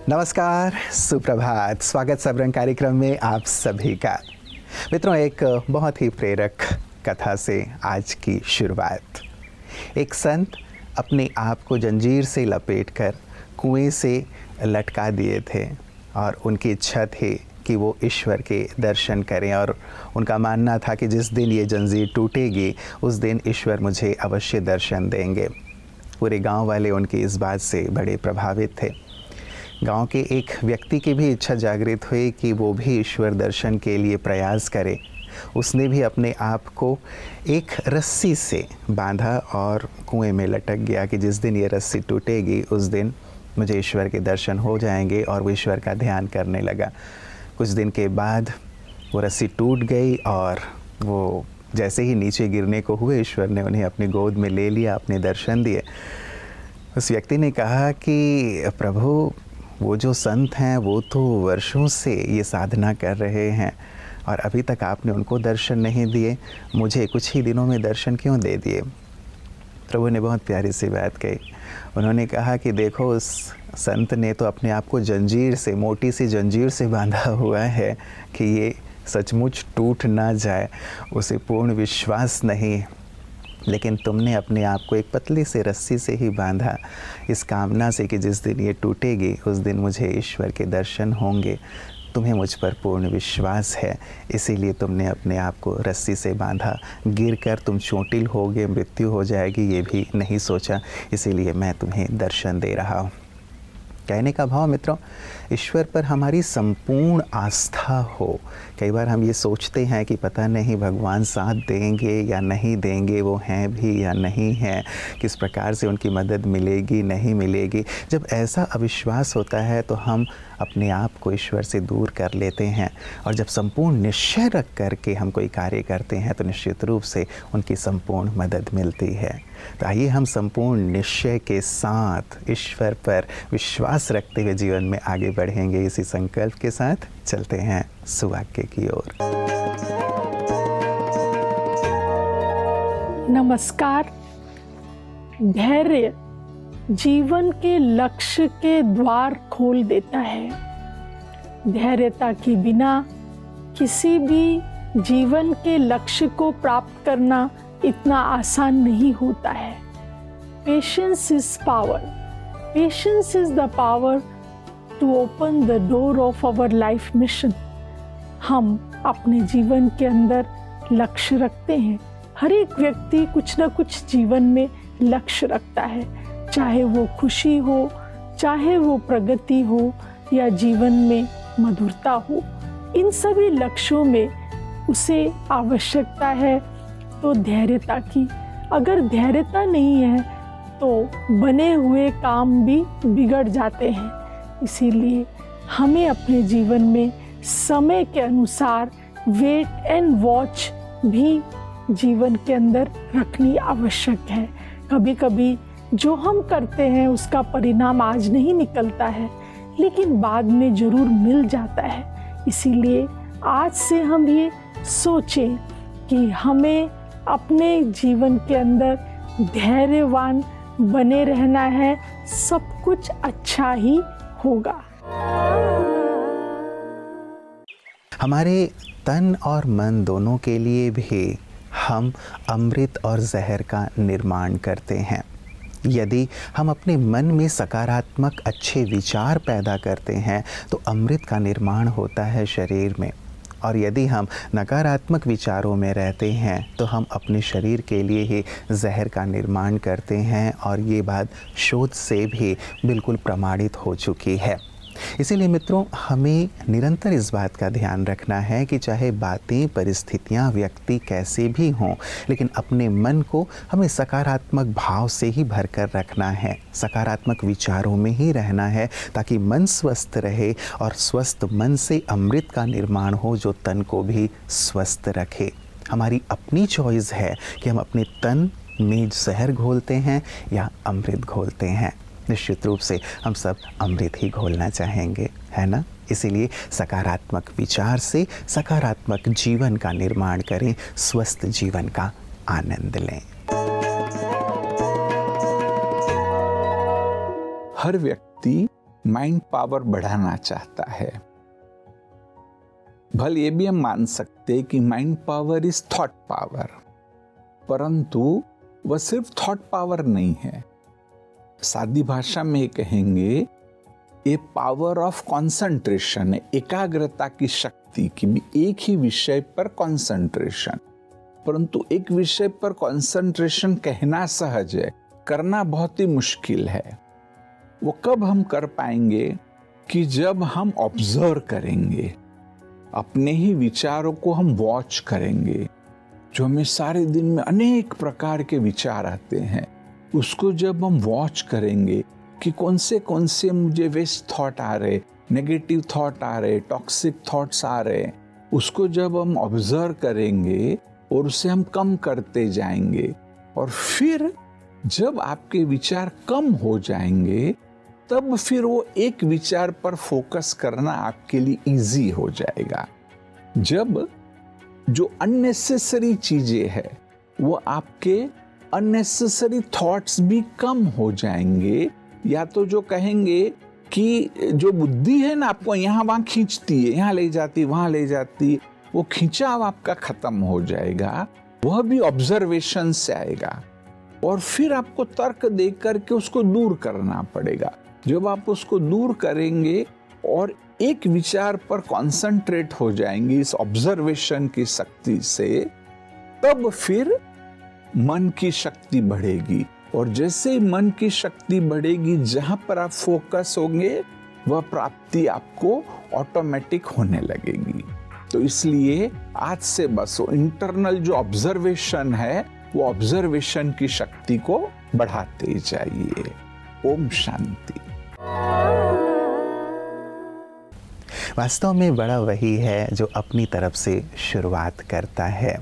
नमस्कार, सुप्रभात। स्वागत सबरंग कार्यक्रम में आप सभी का। मित्रों, एक बहुत ही प्रेरक कथा से आज की शुरुआत। एक संत अपने आप को जंजीर से लपेटकर कुएं से लटका दिए थे और उनकी इच्छा थी कि वो ईश्वर के दर्शन करें और उनका मानना था कि जिस दिन ये जंजीर टूटेगी उस दिन ईश्वर मुझे अवश्य दर्शन देंगे। पूरे गांव वाले उनकी इस बात से बड़े प्रभावित थे। गांव के एक व्यक्ति की भी इच्छा जागृत हुई कि वो भी ईश्वर दर्शन के लिए प्रयास करे। उसने भी अपने आप को एक रस्सी से बांधा और कुएं में लटक गया कि जिस दिन ये रस्सी टूटेगी उस दिन मुझे ईश्वर के दर्शन हो जाएंगे, और वो ईश्वर का ध्यान करने लगा। कुछ दिन के बाद वो रस्सी टूट गई और वो जैसे ही नीचे गिरने को हुए, ईश्वर ने उन्हें अपनी गोद में ले लिया, अपने दर्शन दिए। उस व्यक्ति ने कहा कि प्रभु, वो जो संत हैं वो तो वर्षों से ये साधना कर रहे हैं और अभी तक आपने उनको दर्शन नहीं दिए, मुझे कुछ ही दिनों में दर्शन क्यों दे दिए? प्रभु ने बहुत प्यारी सी बात कही। उन्होंने कहा कि देखो, उस संत ने तो अपने आप को जंजीर से, मोटी सी जंजीर से बांधा हुआ है कि ये सचमुच टूट ना जाए, उसे पूर्ण विश्वास नहीं। लेकिन तुमने अपने आप को एक पतली से रस्सी से ही बांधा, इस कामना से कि जिस दिन ये टूटेगी उस दिन मुझे ईश्वर के दर्शन होंगे। तुम्हें मुझ पर पूर्ण विश्वास है, इसीलिए तुमने अपने आप को रस्सी से बांधा। गिरकर तुम चोटिल होगे, मृत्यु हो जाएगी, ये भी नहीं सोचा, इसीलिए मैं तुम्हें दर्शन दे रहा हूँ। कहने का भाव मित्रों, ईश्वर पर हमारी संपूर्ण आस्था हो। कई बार हम ये सोचते हैं कि पता नहीं भगवान साथ देंगे या नहीं देंगे, वो हैं भी या नहीं हैं, किस प्रकार से उनकी मदद मिलेगी नहीं मिलेगी। जब ऐसा अविश्वास होता है तो हम अपने आप को ईश्वर से दूर कर लेते हैं, और जब संपूर्ण निश्चय रख करके हम कोई कार्य करते हैं तो निश्चित रूप से उनकी संपूर्ण मदद मिलती है। तो आइए हम संपूर्ण निश्चय के साथ ईश्वर पर विश्वास रखते हुए जीवन में आगे बढ़ेंगे। इसी संकल्प के साथ चलते हैं सुवाक्य की ओर। नमस्कार। धैर्य जीवन के लक्ष्य के द्वार खोल देता है। धैर्यता के बिना किसी भी जीवन के लक्ष्य को प्राप्त करना इतना आसान नहीं होता है। Patience is power. Patience is the power to open the door of our life mission. हम अपने जीवन के अंदर लक्ष्य रखते हैं। हर एक व्यक्ति कुछ ना कुछ जीवन में लक्ष्य रखता है, चाहे वो खुशी हो, चाहे वो प्रगति हो, या जीवन में मधुरता हो। इन सभी लक्ष्यों में उसे आवश्यकता है तो धैर्यता की। अगर धैर्यता नहीं है तो बने हुए काम भी बिगड़ जाते हैं। इसीलिए हमें अपने जीवन में समय के अनुसार वेट एंड वॉच भी जीवन के अंदर रखनी आवश्यक है। कभी कभी जो हम करते हैं उसका परिणाम आज नहीं निकलता है, लेकिन बाद में जरूर मिल जाता है। इसीलिए आज से हम ये सोचें कि हमें अपने जीवन के अंदर धैर्यवान बने रहना है, सब कुछ अच्छा ही होगा। हमारे तन और मन दोनों के लिए भी हम अमृत और जहर का निर्माण करते हैं। यदि हम अपने मन में सकारात्मक अच्छे विचार पैदा करते हैं तो अमृत का निर्माण होता है शरीर में, और यदि हम नकारात्मक विचारों में रहते हैं तो हम अपने शरीर के लिए ही जहर का निर्माण करते हैं, और ये बात शोध से भी बिल्कुल प्रमाणित हो चुकी है। इसीलिए मित्रों, हमें निरंतर इस बात का ध्यान रखना है कि चाहे बातें, परिस्थितियां, व्यक्ति कैसे भी हों, लेकिन अपने मन को हमें सकारात्मक भाव से ही भरकर रखना है, सकारात्मक विचारों में ही रहना है, ताकि मन स्वस्थ रहे, और स्वस्थ मन से अमृत का निर्माण हो जो तन को भी स्वस्थ रखे। हमारी अपनी चॉइस है कि हम अपने तन में जहर घोलते हैं या अमृत घोलते हैं। निश्चित रूप से हम सब अमृत ही घोलना चाहेंगे, है ना? इसीलिए सकारात्मक विचार से सकारात्मक जीवन का निर्माण करें, स्वस्थ जीवन का आनंद लें। हर व्यक्ति माइंड पावर बढ़ाना चाहता है। भले ये भी हम मान सकते हैं कि mind power is thought power, परंतु वह सिर्फ थॉट पावर नहीं है। सादी भाषा में कहेंगे ये पावर ऑफ कंसंट्रेशन है, एकाग्रता की शक्ति की भी। एक ही विषय पर कंसंट्रेशन, परंतु एक विषय पर कंसंट्रेशन कहना सहज है, करना बहुत ही मुश्किल है। वो कब हम कर पाएंगे कि जब हम ऑब्जर्व करेंगे, अपने ही विचारों को हम वॉच करेंगे। जो हमें सारे दिन में अनेक प्रकार के विचार आते हैं, उसको जब हम वॉच करेंगे कि कौन से मुझे वेस्ट थॉट आ रहे, नेगेटिव थॉट आ रहे, टॉक्सिक थॉट्स आ रहे, उसको जब हम ऑब्जर्व करेंगे और उसे हम कम करते जाएंगे, और फिर जब आपके विचार कम हो जाएंगे, तब फिर वो एक विचार पर फोकस करना आपके लिए इजी हो जाएगा। जब जो अननेसेसरी चीजें हैं वो आपके अननेसेसरी थॉट्स भी कम हो जाएंगे, या तो जो कहेंगे कि जो बुद्धि है ना आपको यहाँ वहाँ खींचती है, यहाँ ले जाती वहाँ ले जाती, वो खिंचाव आपका खत्म हो जाएगा। वह भी ऑब्जर्वेशन से आएगा, और फिर आपको तर्क दे करके उसको दूर करना पड़ेगा। जब आप उसको दूर करेंगे और एक विचार पर कंसंट्रेट हो जाएंगे इस ऑब्जर्वेशन की शक्ति से, तब फिर मन की शक्ति बढ़ेगी, और जैसे ही मन की शक्ति बढ़ेगी, जहां पर आप फोकस होंगे वह प्राप्ति आपको ऑटोमेटिक होने लगेगी। तो इसलिए आज से बस वो इंटरनल जो ऑब्जर्वेशन है, वो ऑब्जर्वेशन की शक्ति को बढ़ाते जाइए। ओम शांति। वास्तव में बड़ा वही है जो अपनी तरफ से शुरुआत करता है।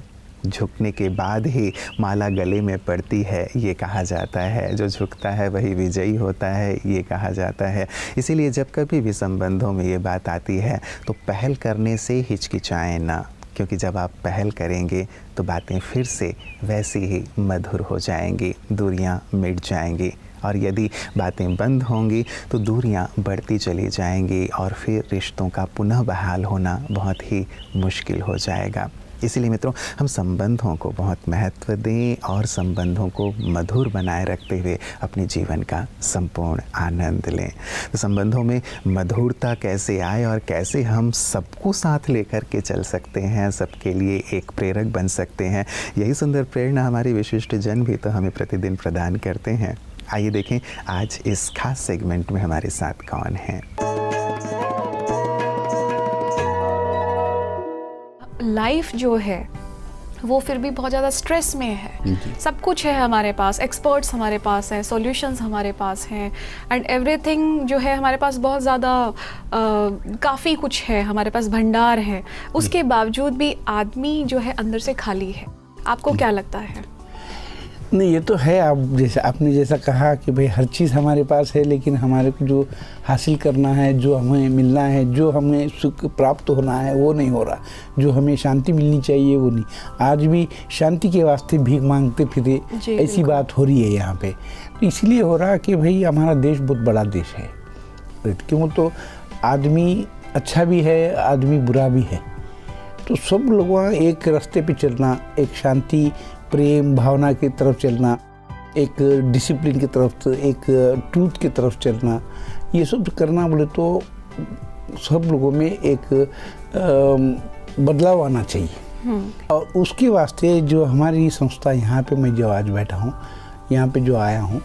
झुकने के बाद ही माला गले में पड़ती है, ये कहा जाता है। जो झुकता है वही विजयी होता है, ये कहा जाता है। इसीलिए जब कभी भी संबंधों में ये बात आती है तो पहल करने से हिचकिचाएं ना, क्योंकि जब आप पहल करेंगे तो बातें फिर से वैसी ही मधुर हो जाएंगी, दूरियां मिट जाएंगी। और यदि बातें बंद होंगी तो दूरियां बढ़ती चली जाएंगी, और फिर रिश्तों का पुनः बहाल होना बहुत ही मुश्किल हो जाएगा। इसीलिए मित्रों, हम संबंधों को बहुत महत्व दें और संबंधों को मधुर बनाए रखते हुए अपने जीवन का संपूर्ण आनंद लें। तो संबंधों में मधुरता कैसे आए और कैसे हम सबको साथ लेकर के चल सकते हैं, सबके लिए एक प्रेरक बन सकते हैं, यही सुंदर प्रेरणा हमारी विशिष्ट जन भी तो हमें प्रतिदिन प्रदान करते हैं। आइए देखें आज इस खास सेगमेंट में हमारे साथ कौन हैं। लाइफ जो है वो फिर भी बहुत ज़्यादा स्ट्रेस में है। सब कुछ है हमारे पास, एक्सपर्ट्स हमारे पास हैं, सॉल्यूशंस हमारे पास हैं, एंड एवरीथिंग जो है हमारे पास बहुत ज़्यादा काफ़ी कुछ है, हमारे पास भंडार है। उसके बावजूद भी आदमी जो है अंदर से खाली है। आपको क्या लगता है? नहीं, ये तो है। आप जैसे आपने जैसा कहा कि भाई हर चीज़ हमारे पास है, लेकिन हमारे को जो हासिल करना है, जो हमें मिलना है, जो हमें सुख प्राप्त होना है, वो नहीं हो रहा। जो हमें शांति मिलनी चाहिए वो नहीं। आज भी शांति के वास्ते भीख मांगते फिरे, ऐसी बात हो रही है यहाँ पे। तो इसलिए हो रहा कि भाई हमारा देश बहुत बड़ा देश है, क्यों तो आदमी अच्छा भी है, आदमी बुरा भी है। तो सब लोगों एक रास्ते पे चलना, एक शांति प्रेम भावना की तरफ चलना, एक डिसिप्लिन की तरफ, एक ट्रूथ की तरफ चलना, ये सब करना बोले तो सब लोगों में एक बदलाव आना चाहिए। और उसके वास्ते जो हमारी संस्था यहाँ पे मैं जो आज बैठा हूँ, यहाँ पे जो आया हूँ,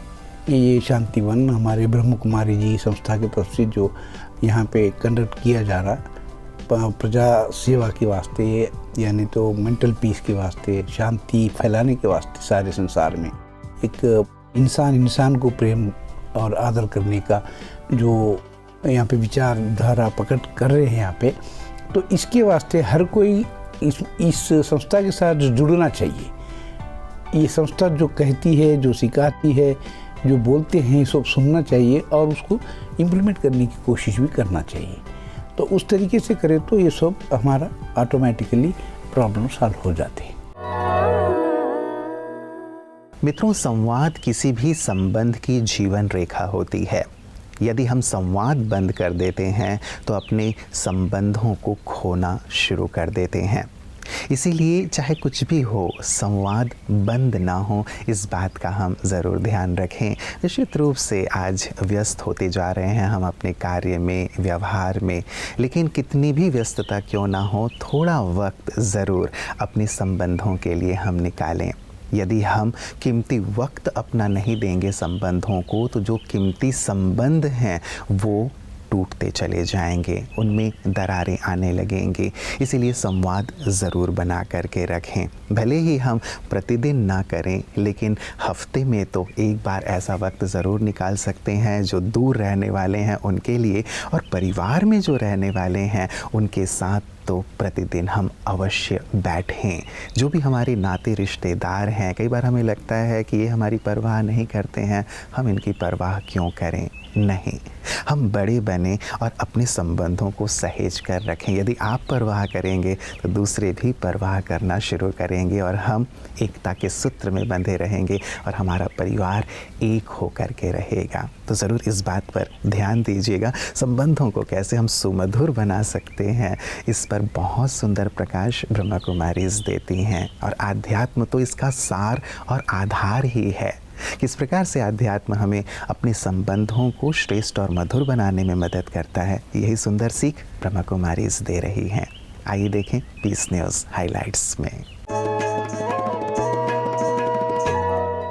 ये शांतिवन हमारे ब्रह्म कुमारी जी संस्था के तरफ से जो यहाँ पे कंडक्ट किया जा रहा, प्रजा सेवा के वास्ते, यानी तो मेंटल पीस के वास्ते, शांति फैलाने के वास्ते सारे संसार में, एक इंसान को प्रेम और आदर करने का जो यहाँ पे विचारधारा प्रकट कर रहे हैं यहाँ पे। तो इसके वास्ते हर कोई इस संस्था के साथ जुड़ना चाहिए। ये संस्था जो कहती है, जो सिखाती है, जो बोलते हैं, सब सुनना चाहिए और उसको इम्प्लीमेंट करने की कोशिश भी करना चाहिए। तो उस तरीके से करें तो ये सब हमारा ऑटोमेटिकली प्रॉब्लम सॉल्व हो जाती है। मित्रों, संवाद किसी भी संबंध की जीवन रेखा होती है। यदि हम संवाद बंद कर देते हैं तो अपने संबंधों को खोना शुरू कर देते हैं। इसीलिए चाहे कुछ भी हो, संवाद बंद ना हो, इस बात का हम ज़रूर ध्यान रखें। निश्चित रूप से आज व्यस्त होते जा रहे हैं हम अपने कार्य में, व्यवहार में, लेकिन कितनी भी व्यस्तता क्यों ना हो, थोड़ा वक्त ज़रूर अपने संबंधों के लिए हम निकालें। यदि हम कीमती वक्त अपना नहीं देंगे संबंधों को, तो जो कीमती संबंध हैं वो टूटते चले जाएंगे, उनमें दरारें आने लगेंगी। इसीलिए संवाद ज़रूर बना करके रखें। भले ही हम प्रतिदिन ना करें, लेकिन हफ्ते में तो एक बार ऐसा वक्त ज़रूर निकाल सकते हैं जो दूर रहने वाले हैं उनके लिए, और परिवार में जो रहने वाले हैं उनके साथ तो प्रतिदिन हम अवश्य बैठें। जो भी हमारे नाते रिश्तेदार हैं, कई बार हमें लगता है कि ये हमारी परवाह नहीं करते हैं, हम इनकी परवाह क्यों करें? नहीं, हम बड़े बने और अपने संबंधों को सहेज कर रखें। यदि आप परवाह करेंगे तो दूसरे भी परवाह करना शुरू करेंगे और हम एकता के सूत्र में बंधे रहेंगे और हमारा परिवार एक होकर के रहेगा। तो ज़रूर इस बात पर ध्यान दीजिएगा। संबंधों को कैसे हम सुमधुर बना सकते हैं, इस पर बहुत सुंदर प्रकाश ब्रह्मा कुमारीज़ देती हैं, और आध्यात्म तो इसका सार और आधार ही है। किस प्रकार से आध्यात्म हमें अपने संबंधों को श्रेष्ठ और मधुर बनाने में मदद करता है, यही सुंदर सीख ब्रह्मा कुमारीज़ दे रही हैं। आइए देखें पीस न्यूज़ हाइलाइट्स में।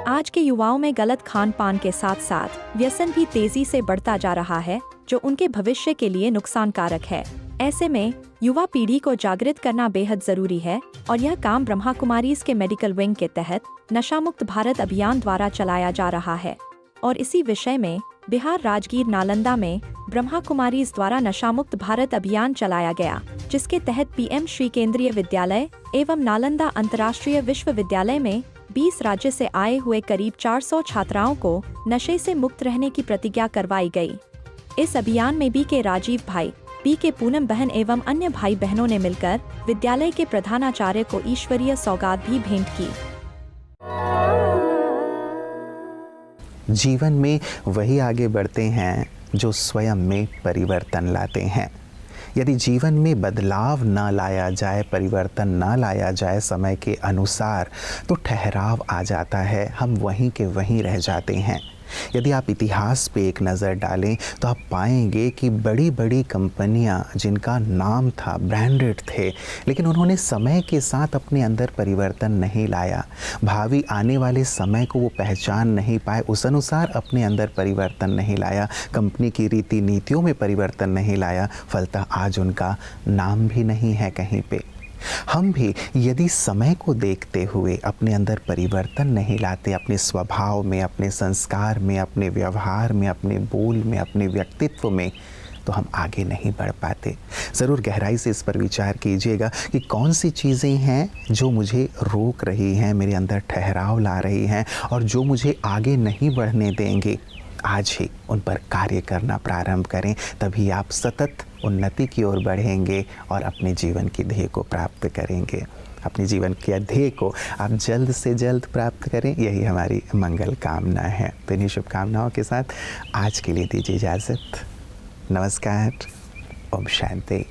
आज के युवाओं में गलत खान पान के साथ साथ व्यसन भी तेजी से बढ़ता जा रहा है, जो उनके भविष्य के लिए नुकसानकारक है। ऐसे में युवा पीढ़ी को जागृत करना बेहद जरूरी है, और यह काम ब्रह्मा कुमारीज़ के मेडिकल विंग के तहत नशा मुक्त भारत अभियान द्वारा चलाया जा रहा है। और इसी विषय में बिहार राजगीर नालंदा में ब्रह्मा कुमारीज़ द्वारा नशा मुक्त भारत अभियान चलाया गया, जिसके तहत PM श्री केंद्रीय विद्यालय एवं नालंदा अंतर्राष्ट्रीय विश्वविद्यालय में 20 राज्य से आए हुए करीब 400 छात्राओं को नशे से मुक्त रहने की प्रतिज्ञा करवाई गई। इस अभियान में BK राजीव भाई, BK पूनम बहन एवं अन्य भाई बहनों ने मिलकर विद्यालय के प्रधानाचार्य को ईश्वरीय सौगात भी भेंट की। जीवन में वही आगे बढ़ते हैं जो स्वयं में परिवर्तन लाते हैं। यदि जीवन में बदलाव ना लाया जाए, परिवर्तन ना लाया जाए समय के अनुसार, तो ठहराव आ जाता है, हम वहीं के वहीं रह जाते हैं। यदि आप इतिहास पे एक नज़र डालें तो आप पाएंगे कि बड़ी बड़ी कंपनियां जिनका नाम था, ब्रांडेड थे, लेकिन उन्होंने समय के साथ अपने अंदर परिवर्तन नहीं लाया। भावी आने वाले समय को वो पहचान नहीं पाए, उस अनुसार अपने अंदर परिवर्तन नहीं लाया, कंपनी की रीति नीतियों में परिवर्तन नहीं लाया, फलतः आज उनका नाम भी नहीं है कहीं पे। हम भी यदि समय को देखते हुए अपने अंदर परिवर्तन नहीं लाते, अपने स्वभाव में, अपने संस्कार में, अपने व्यवहार में, अपने बोल में, अपने व्यक्तित्व में, तो हम आगे नहीं बढ़ पाते। ज़रूर गहराई से इस पर विचार कीजिएगा कि कौन सी चीज़ें हैं जो मुझे रोक रही हैं, मेरे अंदर ठहराव ला रही हैं और जो मुझे आगे नहीं बढ़ने देंगे। आज ही उन पर कार्य करना प्रारंभ करें, तभी आप सतत उन्नति की ओर बढ़ेंगे और अपने जीवन की ध्येय को प्राप्त करेंगे। अपने जीवन के ध्येय को आप जल्द से जल्द प्राप्त करें, यही हमारी मंगल कामना है। तो इन्हीं शुभकामनाओं के साथ आज के लिए दीजिए इजाज़त। नमस्कार, ओम शांति।